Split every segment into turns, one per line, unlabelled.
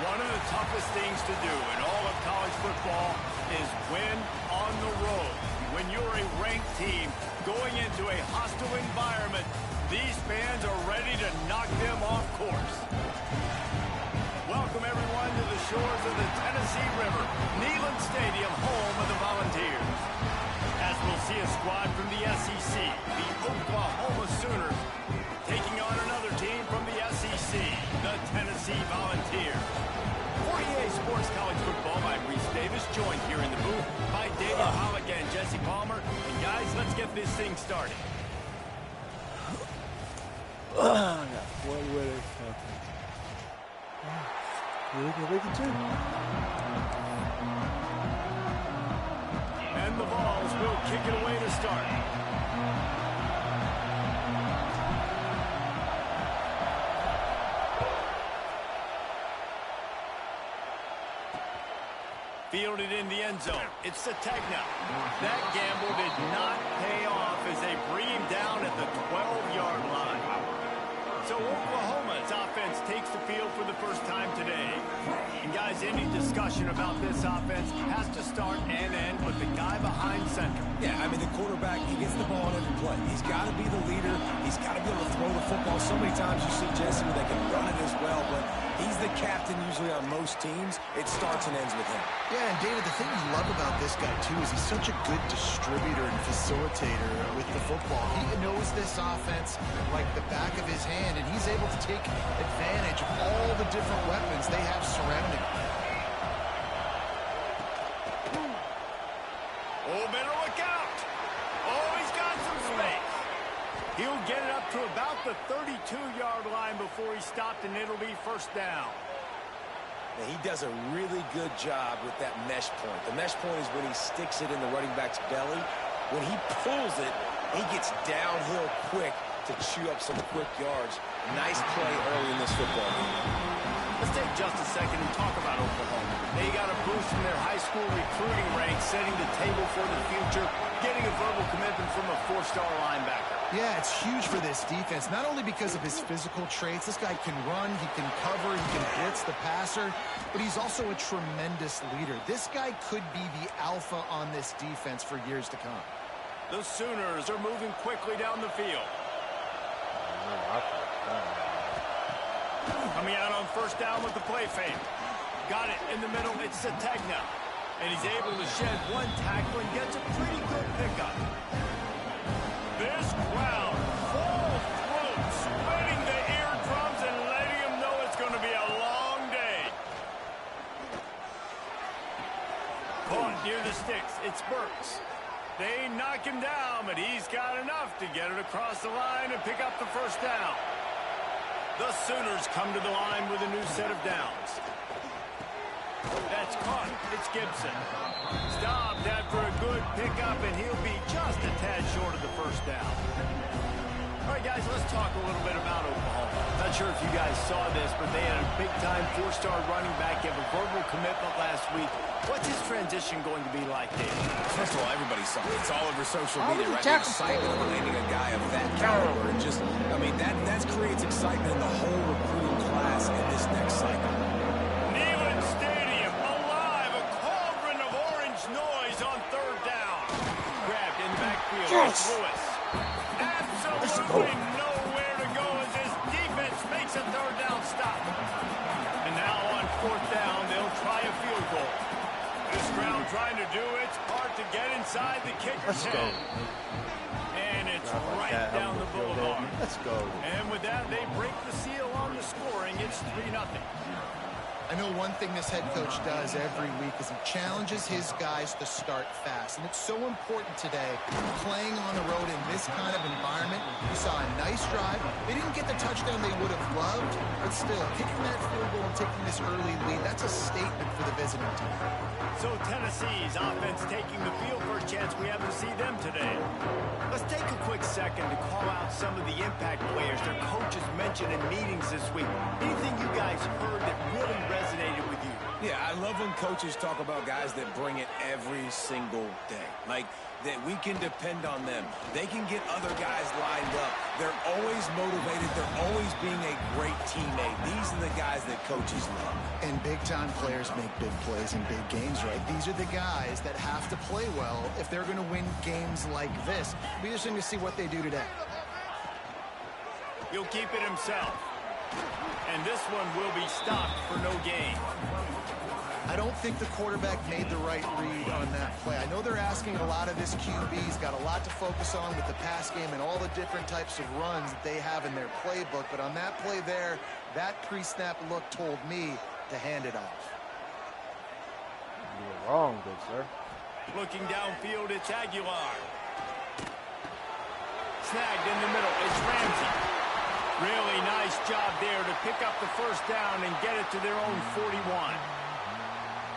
One of the toughest things to do in all of college football is win on the road. When you're a ranked team going into a hostile environment, these fans are ready to knock them off course. Welcome, everyone, to the shores of the Tennessee River, Neyland Stadium, home of the Volunteers. As we'll see a squad from the SEC, the Oklahoma Sooners, taking on another team from the SEC, the Tennessee Volunteers. For EA Sports College Football, I'm Reese Davis, joined here in the booth by David Pollock and Jesse Palmer. And guys, let's get this thing started.
I got one winner.
And the Vols will kick it away to start. Fielded in the end zone. It's Sategna. That gamble did not pay off as they bring him down at the 12-yard line. So Oklahoma's offense takes the field for the first time today. And guys, any discussion about this offense has to start and end with the guy behind center.
Yeah, I mean, the quarterback, he gets the ball on every play. He's got to be the leader. He's got to be able to throw the football. So many times you see Jesse where they can run it as well, but he's the captain usually on most teams. It starts and ends with him.
Yeah, and David, the thing you love about this guy, too, is he's such a good distributor and facilitator with the football. He knows this offense like the back of his hand, and he's able to take advantage of all the different weapons they have surrounding him.
Oh, better look out. Oh, he's got some space. He'll get it up to about the 32-yard line before he stopped, and it'll be first down.
Now, he does a really good job with that mesh point. The mesh point is when he sticks it in the running back's belly. When he pulls it, he gets downhill quick to chew up some quick yards. Nice play early in this football game.
Let's take just a second and talk about Oklahoma. They got a boost in their high school recruiting ranks, setting the table for the future, getting a verbal commitment from a four-star linebacker.
Yeah, it's huge for this defense, not only because of his physical traits. This guy can run, he can cover, he can blitz the passer, but he's also a tremendous leader. This guy could be the alpha on this defense for years to come.
The Sooners are moving quickly down the field. Coming out on first down with the play fake. Got it in the middle. It's Sategna. And he's able to shed one tackle and gets a pretty good pickup. This crowd full throat, spinning the eardrums and letting him know it's going to be a long day. Caught near the sticks. It's Burks. They knock him down, but he's got enough to get it across the line and pick up the first down. The Sooners come to the line with a new set of downs. That's caught. It's Gibson. Stopped after a good pickup, and he'll be just a tad short of the first down. All right, guys, let's talk a little bit about Oklahoma. Not sure if you guys saw this, but they had a big-time four-star running back give a verbal commitment last week. What's his transition going to be like, Dave?
First of all, everybody saw it. It's all over social media, right? The excitement of landing a guy of that caliber. And just, I mean, that creates excitement in the whole recruiting class in this next cycle.
Neyland Stadium, alive, a cauldron of orange noise on third down. Grabbed in the backfield.
Yes.
Lewis. Absolutely nowhere to go as this defense makes a third down stop. And now on fourth down, they'll try a field goal. This crowd trying to do its part to get inside the kicker's head. And it's right down the boulevard.
Let's go.
And with that, they break the seal on the scoring. It's 3-0.
I know one thing this head coach does every week is he challenges his guys to start fast. And it's so important today, playing on the road in this kind of environment. You saw a nice drive. They didn't get the touchdown they would have loved, but still, kicking that field goal and taking this early lead, that's a statement for the visiting team.
So Tennessee's offense taking the field for a chance we haven't seen them today. Let's take a quick second to call out some of the impact players their coaches mentioned in meetings this week. Anything you guys heard that really resonated with you?
Yeah, I love when coaches talk about guys that bring it every single day. Like, that we can depend on them. They can get other guys lined up. They're always motivated. They're always being a great teammate. These are the guys that coaches love.
And big-time players make big plays in big games, right? These are the guys that have to play well if they're going to win games like this. Be interesting to see what they do today.
He'll keep it himself. And this one will be stopped for no gain.
I don't think the quarterback made the right read on that play. I know they're asking a lot of this QB. He's got a lot to focus on with the pass game and all the different types of runs that they have in their playbook. But on that play there, that pre-snap look told me to hand it off.
You're wrong, good sir.
Looking downfield, it's Aguilar. Snagged in the middle, it's Ramsey. Really nice job there to pick up the first down and get it to their own 41.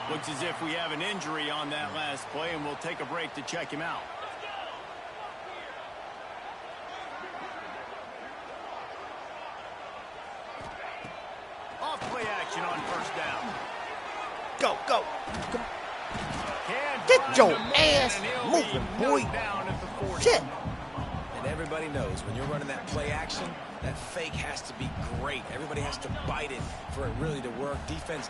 Looks as if we have an injury on that last play, and we'll take a break to check him out. Off play action on first down.
Go, go. Come. Get your ass moving, boy. Shit.
And everybody knows when you're running that play action, that fake has to be great. Everybody has to bite it for it really to work. Defense.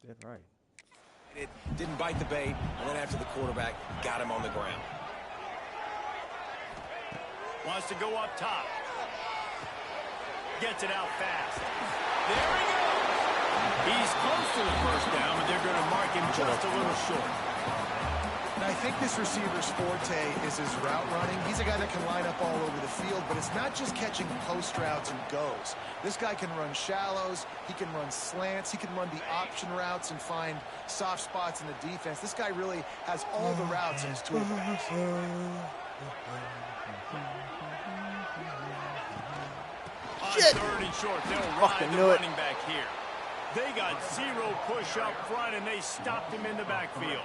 Did right.
It didn't bite the bait, and then after the quarterback got him on the ground.
Wants to go up top. Gets it out fast. There he goes. He's close to the first down, but they're going to mark him just a little short.
And I think this receiver's forte is his route running. He's a guy that can line up all over the field, but it's not just catching post routes and goes. This guy can run shallows, he can run slants, he can run the option routes and find soft spots in the defense. This guy really has all the routes in his toolbox.
Shit.
On third and short, they'll ride the running back here. They got zero push up front, and they stopped him in the backfield.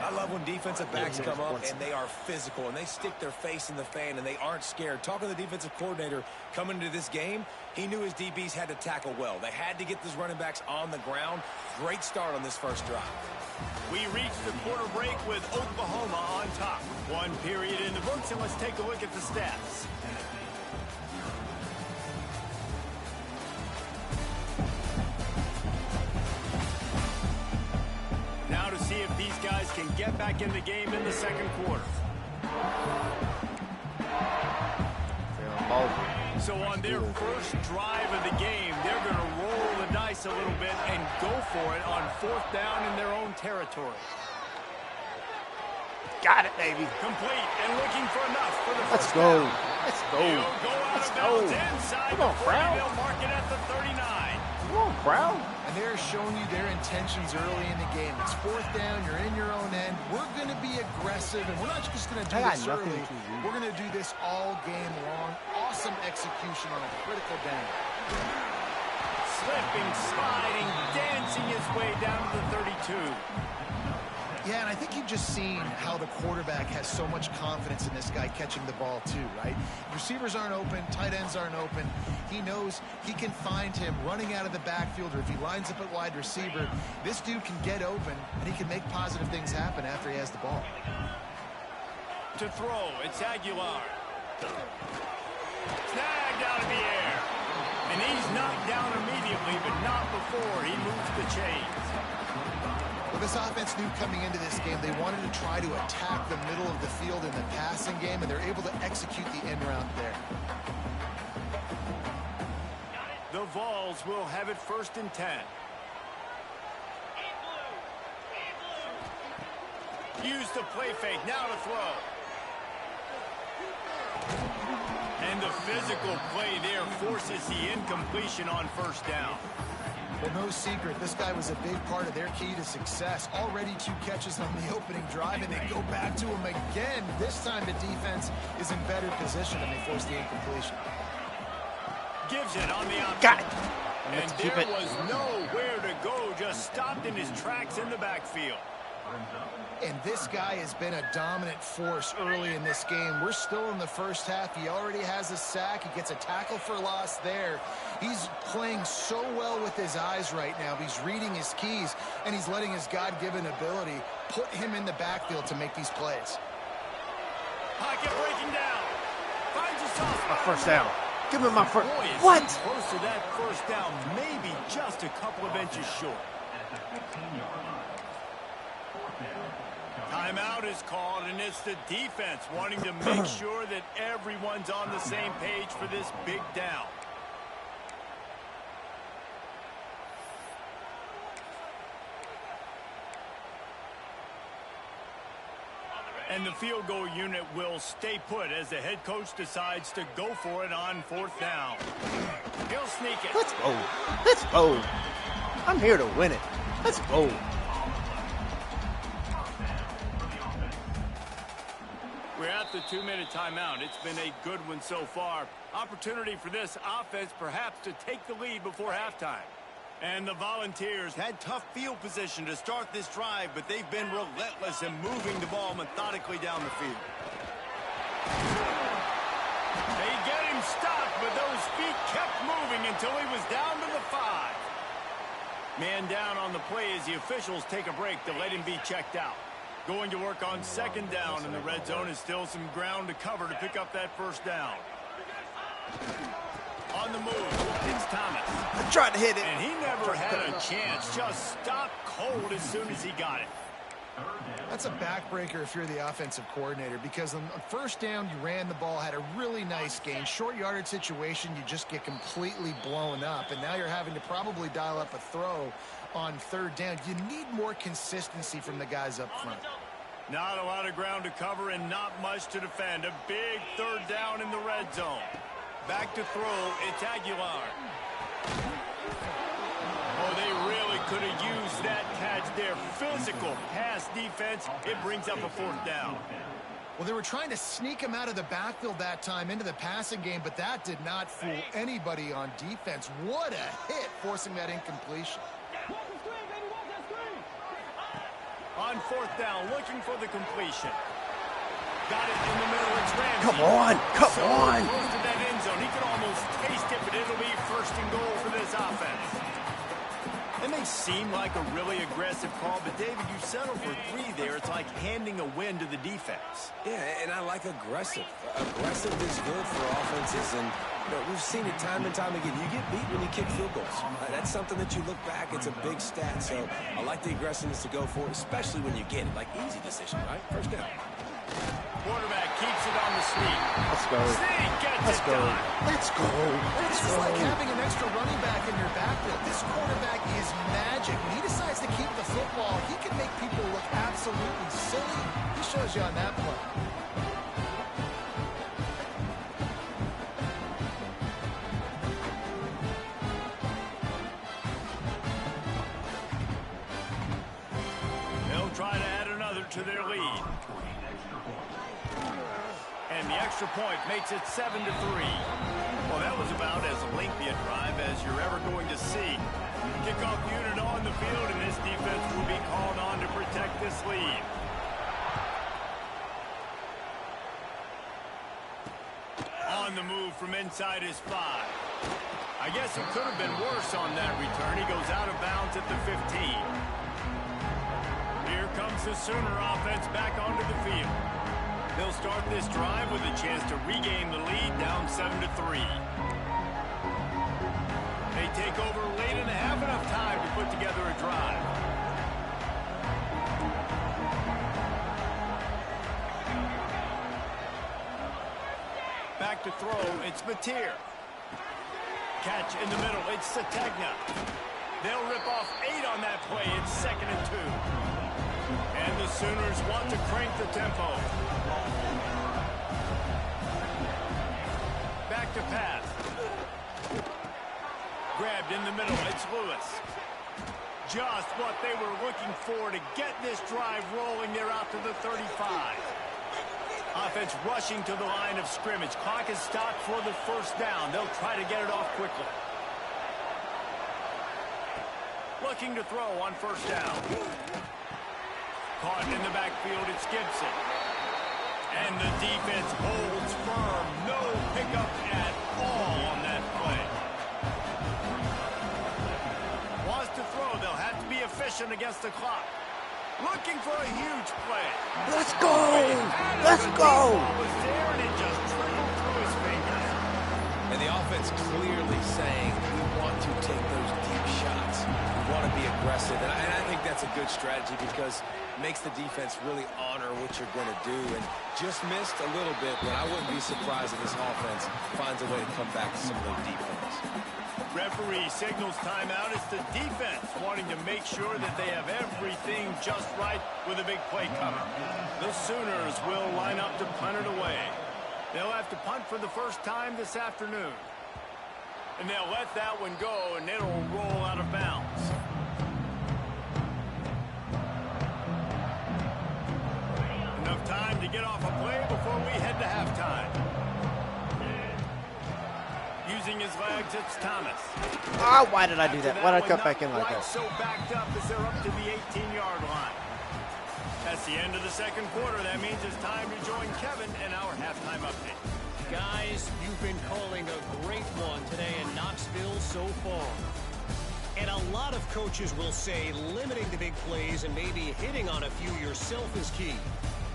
I love when defensive backs come up and they are physical and they stick their face in the fan and they aren't scared. Talking to the defensive coordinator coming into this game, he knew his DBs had to tackle well. They had to get those running backs on the ground. Great start on this first drive.
We reached the quarter break with Oklahoma on top. One period in the books, and let's take a look at the stats. Now to see if these guys can get back in the game in the second quarter. So on their first drive of the game, they're going to roll the dice a little bit and go for it on fourth down in their own territory.
Got it, baby.
Complete and looking for enough for the
Let's
first
go.
down.
Let's go.
He'll go out
Let's
of
go.
bounds inside
Come on,
the 40.
Brown.
They'll mark it at the 39.
Come on, Brown.
And they're showing you their intentions early in the game. It's fourth down, you're in your own end. We're going to be aggressive, and we're not just going to do this early. We're going to do this all game long. Awesome execution on a critical down.
Slipping, sliding, dancing his way down to the 32.
Yeah, and I think you've just seen how the quarterback has so much confidence in this guy catching the ball too, right? Receivers aren't open, tight ends aren't open. He knows he can find him running out of the backfield, or if he lines up at wide receiver, this dude can get open, and he can make positive things happen after he has the ball.
To throw, it's Aguilar. Snagged out of the air. And he's knocked down immediately, but not before he moves the chains.
Well, this offense knew coming into this game they wanted to try to attack the middle of the field in the passing game, and they're able to execute the end route there.
The Vols will have it 1st and 10. Use the play fake, now to throw. And the physical play there forces the incompletion on first down.
Well, no secret, this guy was a big part of their key to success. Already 2 catches on the opening drive, and they go back to him again. This time the defense is in better position, and they force the incompletion.
Gives it on the option.
Got it.
And there was nowhere to go, just stopped in his tracks in the backfield.
And this guy has been a dominant force early in this game. We're still in the first half. He already has a sack. He gets a tackle for loss there. He's playing so well with his eyes right now. He's reading his keys, and he's letting his God-given ability put him in the backfield to make these plays.
Pocket breaking down. Finds a soft spot.
My first down. Give me my first.
Boy,
What?
Close to that first down, maybe just a couple of inches short. Timeout is called, and it's the defense wanting to make sure that everyone's on the same page for this big down. And the field goal unit will stay put as the head coach decides to go for it on fourth down. He'll sneak it.
Let's go. Let's go. I'm here to win it. Let's go.
We're at the 2-minute timeout. It's been a good one so far. Opportunity for this offense perhaps to take the lead before halftime. And the Volunteers had tough field position to start this drive, but they've been relentless in moving the ball methodically down the field. They get him stopped, but those feet kept moving until he was down to the 5. Man down on the play as the officials take a break to let him be checked out. Going to work on second down, and the red zone is still some ground to cover to pick up that first down. On the move, it's Thomas.
I tried to hit it.
And he never had a chance. Just stopped cold as soon as he got it.
That's a backbreaker if you're the offensive coordinator, because on first down, you ran the ball, had a really nice gain. Short yardage situation, you just get completely blown up, and now you're having to probably dial up a throw on third down. You need more consistency from the guys up front.
Not a lot of ground to cover and not much to defend. A big third down in the red zone. Back to throw, it's Aguilar. Oh, they really could have used that catch there. Physical pass defense. It brings up a fourth down.
Well, they were trying to sneak him out of the backfield that time into the passing game, but that did not fool anybody on defense. What a hit, forcing that incompletion.
On fourth down, looking for the completion. Got it in the middle. It's Ramsey.
Come on. Come on.
Close to that end zone. He can almost taste it, but it'll be first and goal for this offense. It may seem like a really aggressive call, but David, you settle for 3 there. It's like handing a win to the defense.
Yeah, and I like aggressive. Aggressive is good for offenses, and we've seen it time and time again. You get beat when you kick field goals. That's something that you look back, it's a big stat. So I like the aggressiveness to go for it, especially when you get it. Like, easy decision, right? First down.
Quarterback keeps it on the sneak.
Let's go.
Sneak gets
Let's
it
go.
done.
Let's go. Let's
This is
go.
like having an extra running back in your backfield. This quarterback is magic. When he decides to keep the football, he can make people look absolutely silly. He shows you on that play.
They'll try to add another to their lead. And the extra point makes it 7-3. Well, that was about as lengthy a drive as you're ever going to see. Kickoff unit on the field, and this defense will be called on to protect this lead. On the move from inside his 5. I guess it could have been worse on that return. He goes out of bounds at the 15. Here comes the Sooner offense back onto the field. They'll start this drive with a chance to regain the lead, down 7-3. They take over late and have enough time to put together a drive. Back to throw, it's Mateer. Catch in the middle, it's Sategna. They'll rip off 8 on that play, it's 2nd and 2. And the Sooners want to crank the tempo. Back to pass. Grabbed in the middle, it's Lewis. Just what they were looking for to get this drive rolling. They're out to the 35. Offense rushing to the line of scrimmage. Clock is stopped for the first down. They'll try to get it off quickly. Looking to throw on first down. backfield, it's Gibson. And the defense holds firm. No pickup at all on that play. Wants to throw. They'll have to be efficient against the clock. Looking for a huge play.
Let's go! Let's go!
Was there and it just trickled through his fingers.
And the offense clearly saying we want to take those deep shots. We want to be aggressive. And I think that's a good strategy because it makes the defense really honor what you're going to do. And just missed a little bit, but I wouldn't be surprised if this offense finds a way to come back to some of those defense.
Referee signals timeout. It's the defense wanting to make sure that they have everything just right with a big play coming. The Sooners will line up to punt it away. They'll have to punt for the first time this afternoon. And they'll let that one go, and it'll roll out of bounds. Enough time to get off a play before we head to halftime. Using his legs, it's Thomas.
Ah, why did I do that? Why did I cut back in like that?
So backed up as they're up to the 18-yard line. That's the end of the second quarter. That means it's time to join Kevin in our halftime update.
Guys, you've been calling a great one today in Knoxville so far. And a lot of coaches will say limiting the big plays and maybe hitting on a few yourself is key.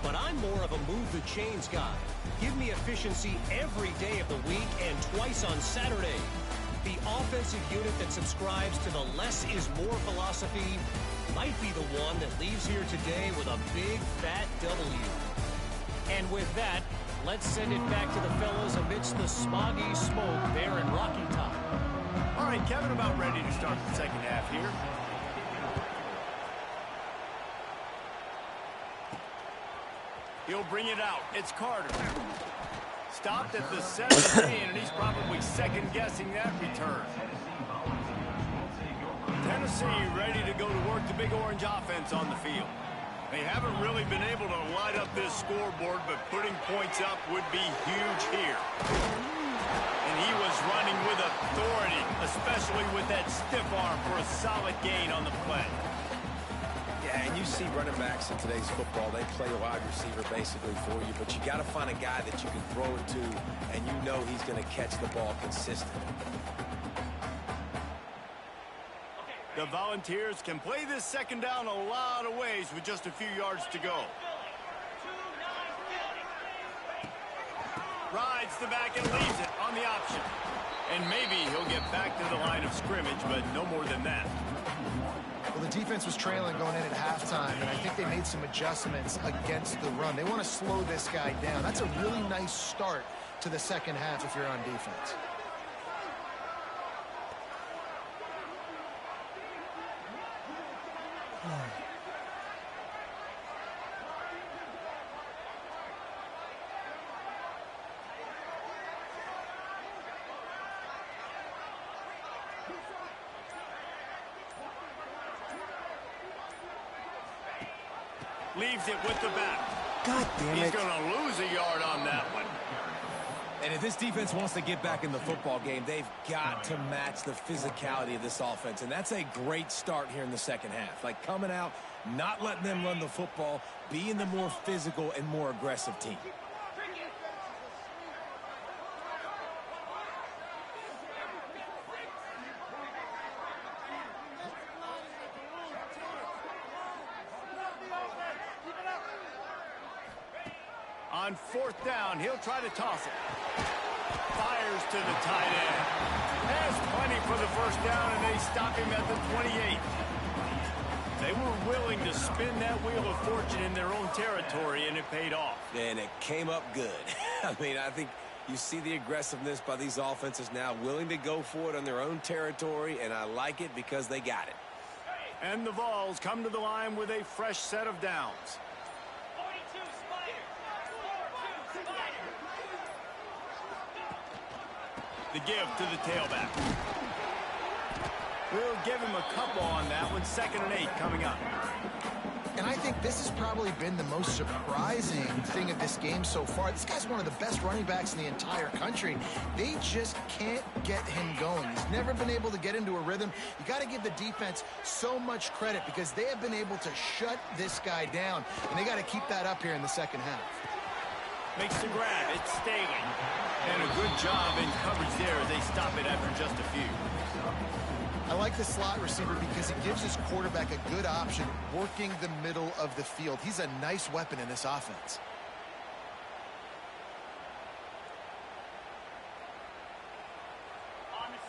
But I'm more of a move the chains guy. Give me efficiency every day of the week and twice on Saturday. The offensive unit that subscribes to the less is more philosophy might be the one that leaves here today with a big fat W. And with that, let's send it back to the fellas amidst the smoggy smoke there in Rocky Top.
All right, Kevin, about ready to start the second half here. He'll bring it out. It's Carter. Stopped at the 17, and he's probably second-guessing that return. Tennessee ready to go to work the Big Orange offense on the field. They haven't really been able to light up this scoreboard, but putting points up would be huge here. And he was running with authority, especially with that stiff arm for a solid gain on the play.
Yeah, and you see running backs in today's football, they play a wide receiver basically for you, but you got to find a guy that you can throw it to, and you know he's going to catch the ball consistently.
The Volunteers can play this second down a lot of ways with just a few yards to go. Rides the back and leaves it on the option. And maybe he'll get back to the line of scrimmage, but no more than that.
Well, the defense was trailing going in at halftime, and I think they made some adjustments against the run. They want to slow this guy down. That's a really nice start to the second half if you're on defense.
Leaves it with the back.
God damn it.
He's going to lose a yard on that one.
And if this defense wants to get back in the football game, they've got to match the physicality of this offense. And that's a great start here in the second half. Like coming out, not letting them run the football, being the more physical and more aggressive team.
On fourth down, he'll try to toss it. Fires to the tight end. Has plenty for the first down, and they stop him at the 28. They were willing to spin that wheel of fortune in their own territory, and it paid off.
And it came up good. I mean, I think you see the aggressiveness by these offenses now, willing to go for it on their own territory, and I like it because they got it.
And the Vols come to the line with a fresh set of downs. The give to the tailback. We'll give him a couple on that one. 2nd and 8 coming up.
And I think think this has probably been the most surprising thing of this game so far. This guy's one of the best running backs in the entire country. They just can't get him going. He's never been able to get into a rhythm. You got to give the defense so much credit because they have been able to shut this guy down, and they got to keep that up here in the second half.
Makes the grab. It's Staley. And a good job in coverage there as they stop it after just a few.
I like the slot receiver because it gives his quarterback a good option working the middle of the field. He's a nice weapon in this offense.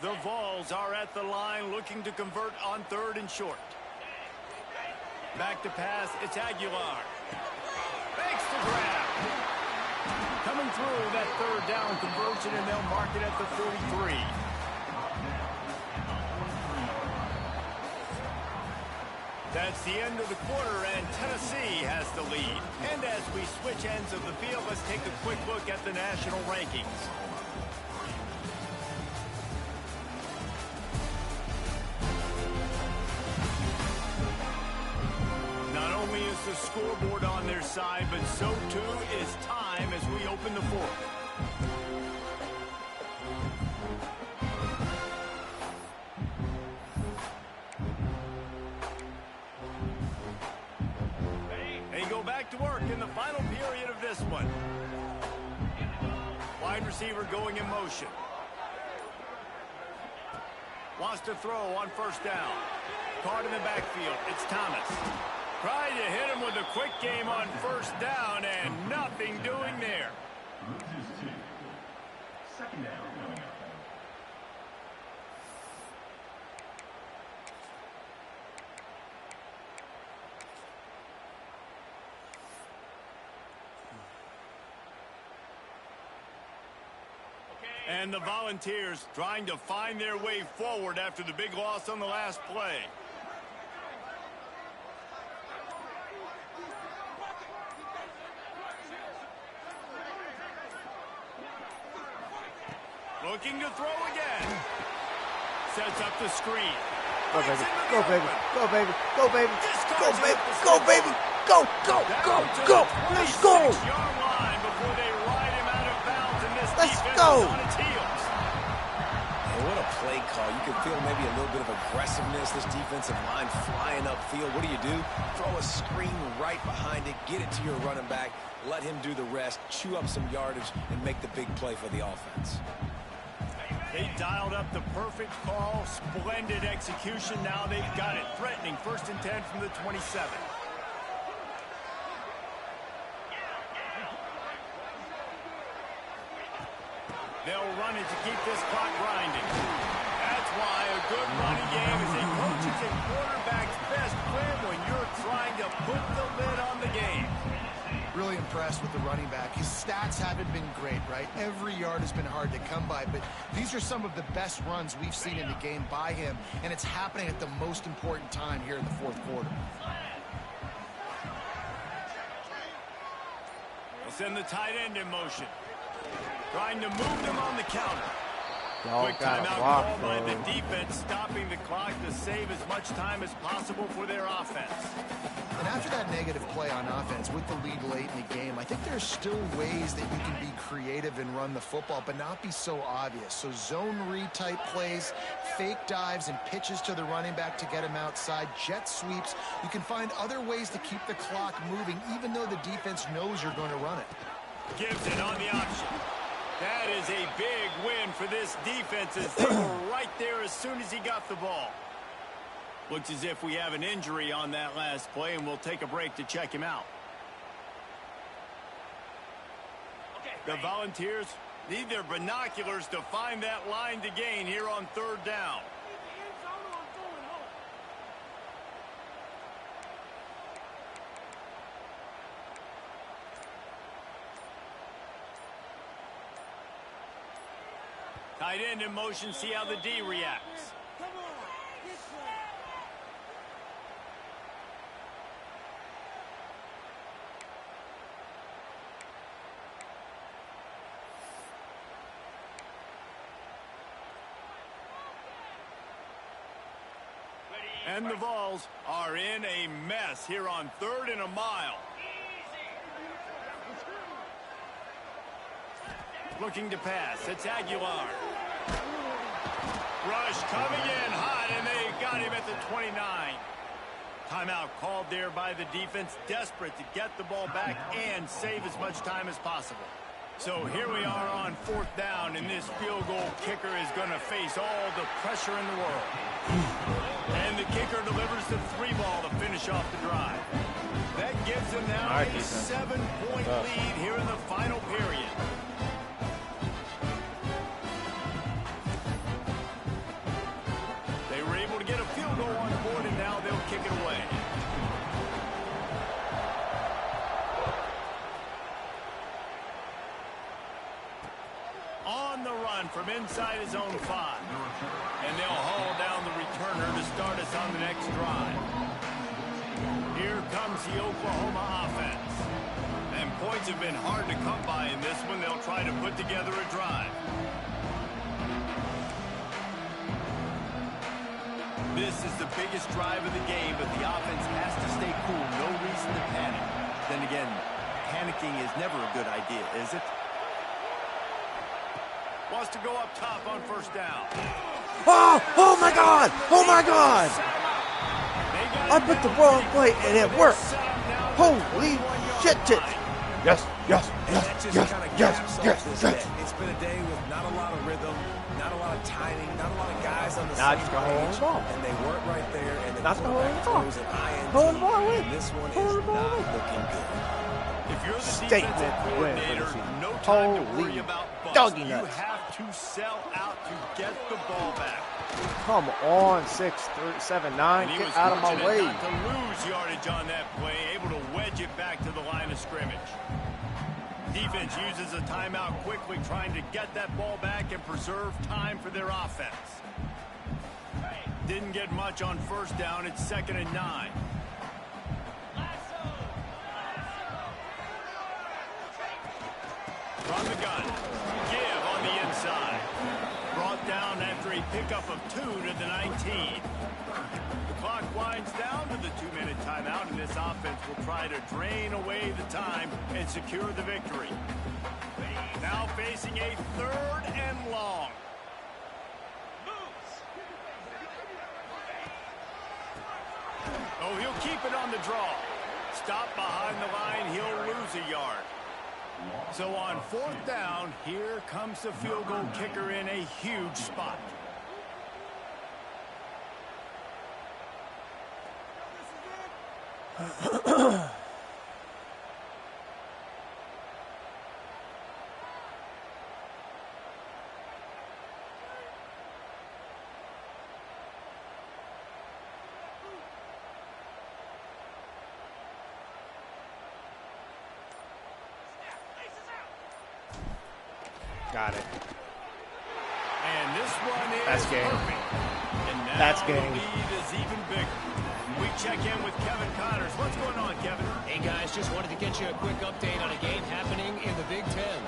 The Vols are at the line looking to convert on 3rd and short. Back to pass. It's Aguilar. Makes the grab. Coming through that 3rd down conversion, and they'll mark it at the 43. That's the end of the quarter, and Tennessee has the lead. And as we switch ends of the field, let's take a quick look at the national rankings. Not only is the scoreboard on their side, but so too is time as we open the 4th. To work in the final period of this one. Wide receiver going in motion. Wants to throw on 1st down. Caught in the backfield. It's Thomas. Trying to hit him with a quick game on 1st down and nothing doing there.
Second down coming up.
And the Volunteers trying to find their way forward after the big loss on the last play. Looking to throw again. Sets up the screen.
Go, baby. Go, baby. Go, baby. Go, baby. Go, baby. Go, baby. Go, go, go, go. Let's go. Let's go.
And what a play call. You can feel maybe a little bit of aggressiveness. This defensive line flying upfield. What do? Throw a screen right behind it. Get it to your running back. Let him do the rest. Chew up some yardage and make the big play for the offense.
They dialed up the perfect call. Splendid execution. Now they've got it. Threatening 1st and 10 from the 27. They'll run it to keep this clock grinding. That's why a good running game is a coach's and quarterback's best friend when you're trying to put the lid on the game.
Really impressed with the running back. His stats haven't been great, right? Every yard has been hard to come by, but these are some of the best runs we've seen in the game by him, and it's happening at the most important time here in the 4th quarter.
They'll send the tight end in motion. Trying to move them on the counter. Quick timeout called by the defense, stopping the clock to save as much time as possible for their offense.
And after that negative play on offense with the lead late in the game, I think there's still ways that you can be creative and run the football, but not be so obvious. So zone read type plays, fake dives and pitches to the running back to get him outside, jet sweeps. You can find other ways to keep the clock moving, even though the defense knows you're going to run it.
Gives it on the option. That is a big win for this defense as they were right there as soon as he got the ball. Looks as if we have an injury on that last play, and we'll take a break to check him out. The Volunteers need their binoculars to find that line to gain here on 3rd down. Tight end in motion, see how the D reacts. And the Vols are in a mess here on 3rd and a mile. Looking to pass. It's Aguilar. Rush coming in hot, and they got him at the 29. Timeout called there by the defense, desperate to get the ball back and save as much time as possible. So here we are on 4th down, and this field goal kicker is going to face all the pressure in the world. And the kicker delivers the 3 ball to finish off the drive. That gives them now a 7-point lead here in the final period. They were able to get a field goal on the board, and now they'll kick it away. On the run from inside his own 5. And they'll haul down the returner to start us on the next drive. Here comes the Oklahoma offense. And points have been hard to come by in this one. They'll try to put together a drive. This is the biggest drive of the game, but the offense has to stay cool. No reason to panic. Then again, panicking is never a good idea, is it? Wants to go up top on 1st down.
Oh my God! Oh my God! I put the wrong play and it worked. Holy shit! Yes.
It's been a day with not a lot of rhythm, not a lot of timing, not a lot of guys on the same page, and they weren't right there. And the quarterback throws an INT, and this one is not looking good.
If you're the defensive coordinator, no time to worry about busts. You have to sell out to get the ball back.
Come on, 6, 7, 9. Get out of my way.
Not to lose yardage on that play, able to wedge it back to the line of scrimmage. Defense uses a timeout quickly, trying to get that ball back and preserve time for their offense. Didn't get much on 1st down. It's 2nd and 9. From the gun, give on the inside. Brought down after a pickup of 2 to the 19. The clock winds down to the 2-minute timeout, and this offense will try to drain away the time and secure the victory. Now facing a 3rd and long. Oh, he'll keep it on the draw. Stop behind the line, he'll lose a yard. So on 4th down, here comes the field goal kicker in a huge spot.
Got it.
And this one is
That's game.
perfect. And now
That's
the
game.
lead is even bigger. We check in with Kevin Connors. What's going on, Kevin?
Hey, guys, just wanted to get you a quick update on a game happening in the Big Ten.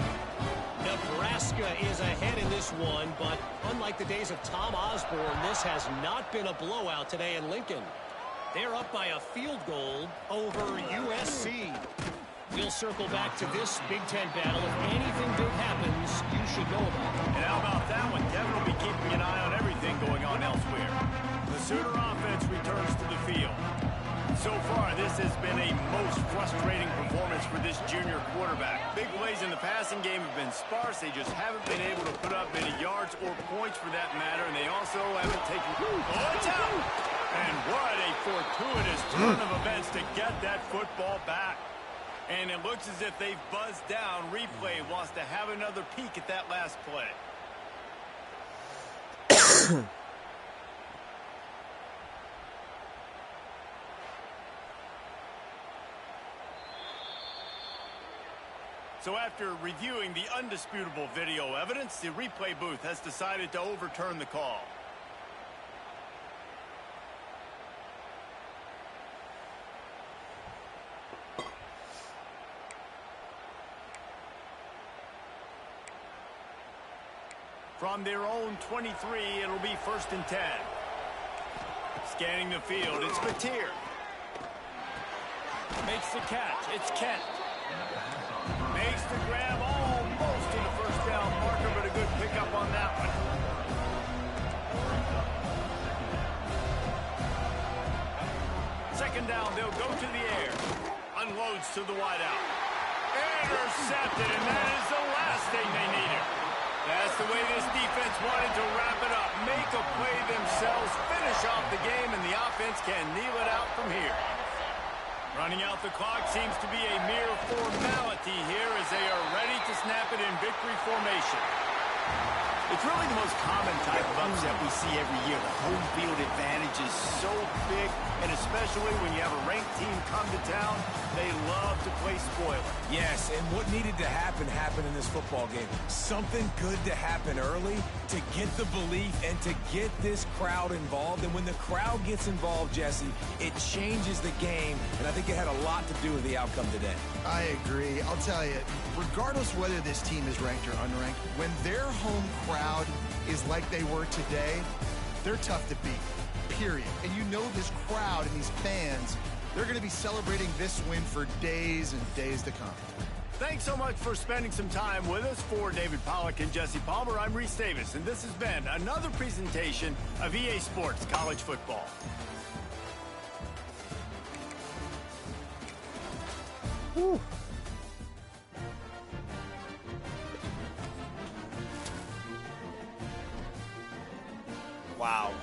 Nebraska is ahead in this one, but unlike the days of Tom Osborne, this has not been a blowout today in Lincoln. They're up by a field goal over USC. We'll circle back to this Big Ten battle. If anything big happens, you should know about it.
And how about that one? Kevin will be keeping an eye on everything going on elsewhere. The Sooner offense returns to the field. So far, this has been a most frustrating performance for this junior quarterback. Big plays in the passing game have been sparse. They just haven't been able to put up any yards or points for that matter, and they also haven't taken... Oh, it's out! And what a fortuitous turn of events to get that football back. And it looks as if they've buzzed down. Replay wants to have another peek at that last play. So after reviewing the undisputable video evidence, the replay booth has decided to overturn the call. From their own 23, it'll be 1st and 10. Scanning the field, it's Mateer. Makes the catch, it's Kent. Makes the grab almost to the first down marker, but a good pickup on that one. Second down, they'll go to the air. Unloads to the wideout. Intercepted, and that is the last thing they needed. That's the way this defense wanted to wrap it up. Make a play themselves, finish off the game, and the offense can kneel it out from here. Running out the clock seems to be a mere formality here as they are ready to snap it in victory formation. It's really the most common type of upset we see every year. The home field advantage is so big, and especially when you have a ranked team come to town, they love to play spoiler.
Yes, and what needed to happen happened in this football game. Something good to happen early to get the belief and to get this crowd involved. And when the crowd gets involved, Jesse, it changes the game, and I think it had a lot to do with the outcome today.
I agree. I'll tell you, regardless whether this team is ranked or unranked, when their home crowd is like they were today, they're tough to beat, period. And you know this crowd and these fans, they're going to be celebrating this win for days and days to come.
Thanks so much for spending some time with us. For David Pollack and Jesse Palmer, I'm Reese Davis, and this has been another presentation of EA Sports College Football.
Whew. Wow.